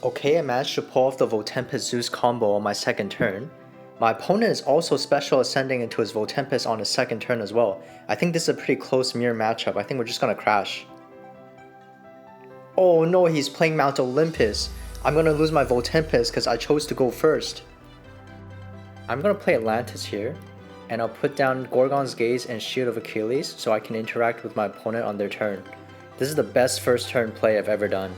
Okay, I managed to pull off the Voltempest Zeus combo on my second turn. My opponent is also special ascending into his Voltempest on his second turn as well. I think this is a pretty close mirror matchup. I think we're just gonna crash. Oh no, he's playing Mount Olympus. I'm gonna lose my Voltempest because I chose to go first. I'm gonna play Atlantis here, and I'll put down Gorgon's Gaze and Shield of Achilles so I can interact with my opponent on their turn. This is the best first turn play I've ever done.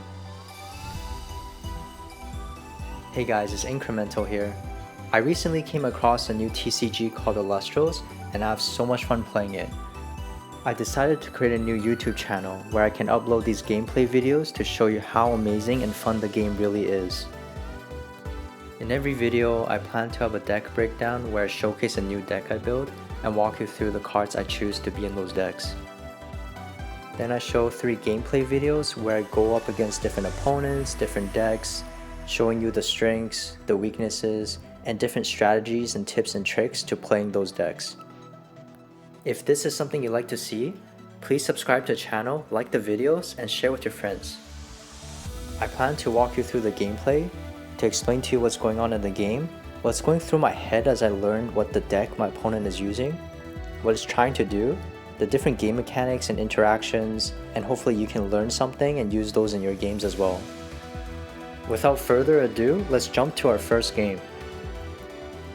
Hey guys, it's Incremental here. I recently came across a new TCG called Elestrals, and I have so much fun playing it. I decided to create a new YouTube channel where I can upload these gameplay videos to show you how amazing and fun the game really is. In every video, I plan to have a deck breakdown where I showcase a new deck I build and walk you through the cards I choose to be in those decks. Then I show 3 gameplay videos where I go up against different opponents, different decks, showing you the strengths, the weaknesses, and different strategies and tips and tricks to playing those decks. If this is something you'd like to see, please subscribe to the channel, like the videos, and share with your friends. I plan to walk you through the gameplay, to explain to you what's going on in the game, what's going through my head as I learn what the deck my opponent is using, what it's trying to do, the different game mechanics and interactions, and hopefully you can learn something and use those in your games as well. Without further ado, let's jump to our first game.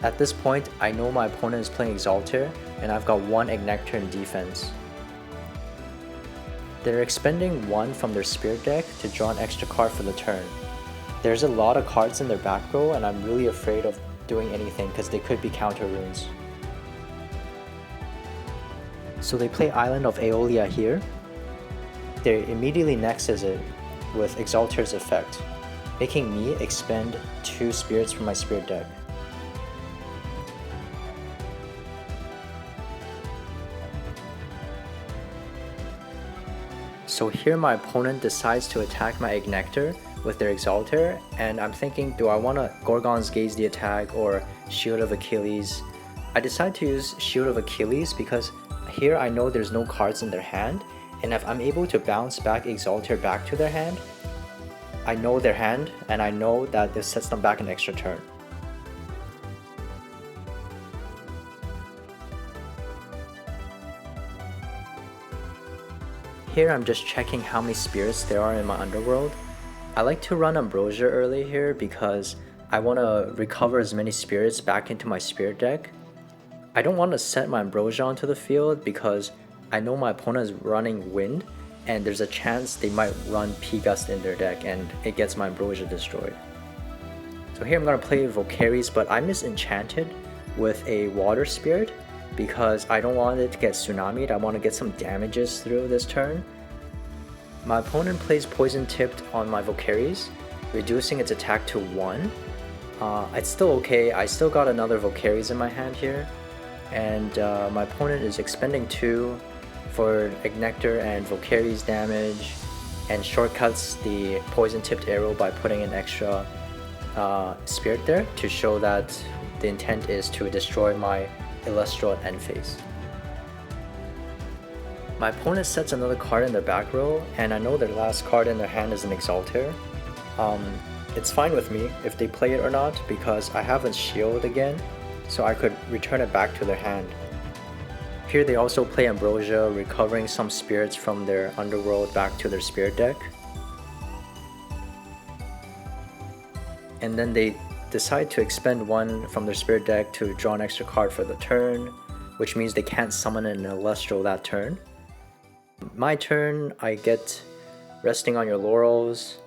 At this point, I know my opponent is playing Exalter, and I've got 1 Ignector in defense. They're expending 1 from their Spirit deck to draw an extra card for the turn. There's a lot of cards in their back row, and I'm really afraid of doing anything because they could be counter runes. So they play Island of Aeolia here. They immediately nexus it with Exalter's effect, making me expend 2 spirits from my Spirit deck. So here my opponent decides to attack my Ignector with their Exalter, and I'm thinking, do I want to Gorgon's Gaze the attack or Shield of Achilles? I decide to use Shield of Achilles because here I know there's no cards in their hand, and if I'm able to bounce back Exalter back to their hand, I know their hand, and I know that this sets them back an extra turn. Here I'm just checking how many spirits there are in my underworld. I like to run Ambrosia early here because I want to recover as many spirits back into my Spirit deck. I don't want to set my Ambrosia onto the field because I know my opponent is running Wind, and there's a chance they might run P-Gust in their deck and it gets my Ambrosia destroyed. So here I'm going to play Volcaries, but I misenchanted with a Water Spirit because I don't want it to get Tsunami'd. I want to get some damages through this turn. My opponent plays Poison Tipped on my Volcaries, reducing its attack to 1. It's still okay, I still got another Volcaries in my hand here, and my opponent is expending 2 for Ignector and Volcaries damage, and shortcuts the Poison Tipped arrow by putting an extra Spirit there to show that the intent is to destroy my Elestral at end phase. My opponent sets another card in their back row, and I know their last card in their hand is an Exalter. It's fine with me if they play it or not because I have a shield again, so I could return it back to their hand. Here they also play Ambrosia, recovering some spirits from their underworld back to their Spirit deck. And then they decide to expend 1 from their Spirit deck to draw an extra card for the turn, which means they can't summon an Elestral that turn. My turn, I get Resting on Your Laurels.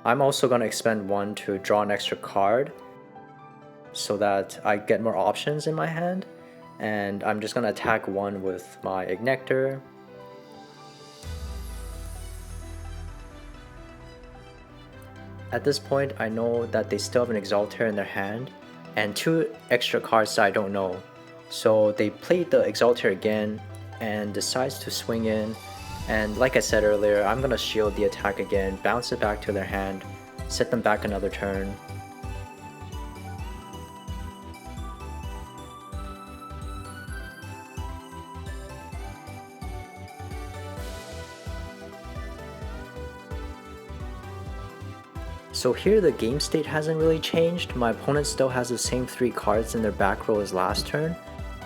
I'm also going to expend 1 to draw an extra card so that I get more options in my hand, and I'm just going to attack 1 with my Ignector. At this point, I know that they still have an Exalter in their hand, and 2 extra cards that I don't know. So they played the Exalter again, and decides to swing in, and like I said earlier, I'm gonna shield the attack again, bounce it back to their hand, set them back another turn. So here the game state hasn't really changed. My opponent still has the same 3 cards in their back row as last turn.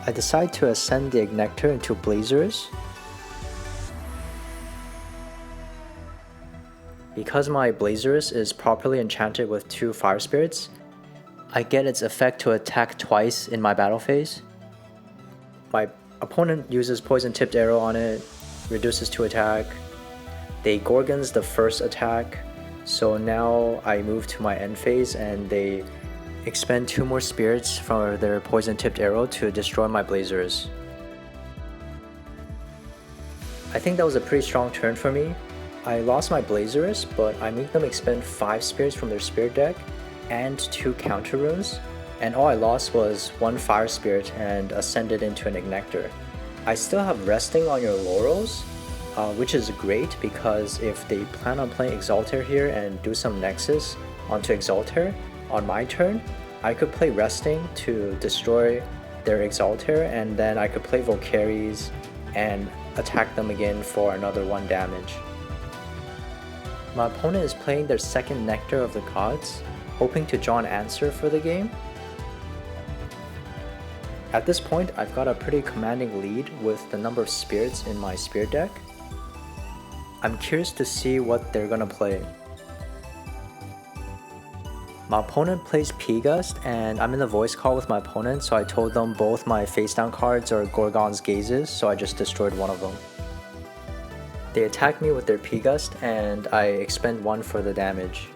I decide to ascend the Ignector into Blazerus. Because my Blazerus is properly enchanted with 2 Fire Spirits, I get its effect to attack twice in my battle phase. My opponent uses Poison Tipped Arrow on it, reduces to attack. They Gorgons the first attack, so now I move to my end phase and they expend 2 more spirits from their Poison Tipped Arrow to destroy my Blazerus. I think that was a pretty strong turn for me. I lost my Blazerus, but I made them expend 5 spirits from their spirit deck and 2 counter runes, and all I lost was 1 fire spirit and ascended into an Ignector. I still have resting on your laurels, which is great because if they plan on playing Exalter here and do some Nexus onto Exalter on my turn, I could play resting to destroy their Exalter, and then I could play Valkyries and attack them again for another 1 damage. My opponent is playing their second Nectar of the Gods, hoping to draw an answer for the game. At this point, I've got a pretty commanding lead with the number of spirits in my spirit deck. I'm curious to see what they're gonna play. My opponent plays P-Gust, and I'm in the voice call with my opponent, so I told them both my face down cards are Gorgon's Gazes, so I just destroyed one of them. They attack me with their P-Gust, and I expend 1 for the damage.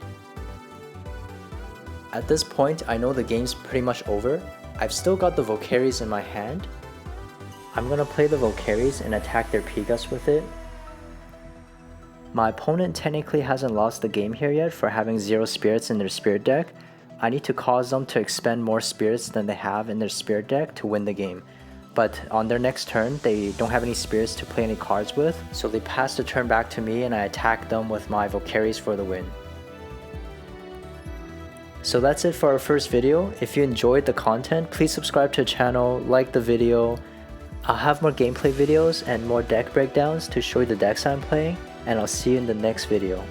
At this point, I know the game's pretty much over. I've still got the Valkyries in my hand. I'm gonna play the Valkyries and attack their P-Gust with it. My opponent technically hasn't lost the game here yet for having 0 spirits in their spirit deck. I need to cause them to expend more spirits than they have in their spirit deck to win the game. But on their next turn, they don't have any spirits to play any cards with, so they pass the turn back to me and I attack them with my Valkyries for the win. So that's it for our first video. If you enjoyed the content, please subscribe to the channel, like the video. I'll have more gameplay videos and more deck breakdowns to show you the decks I'm playing, and I'll see you in the next video.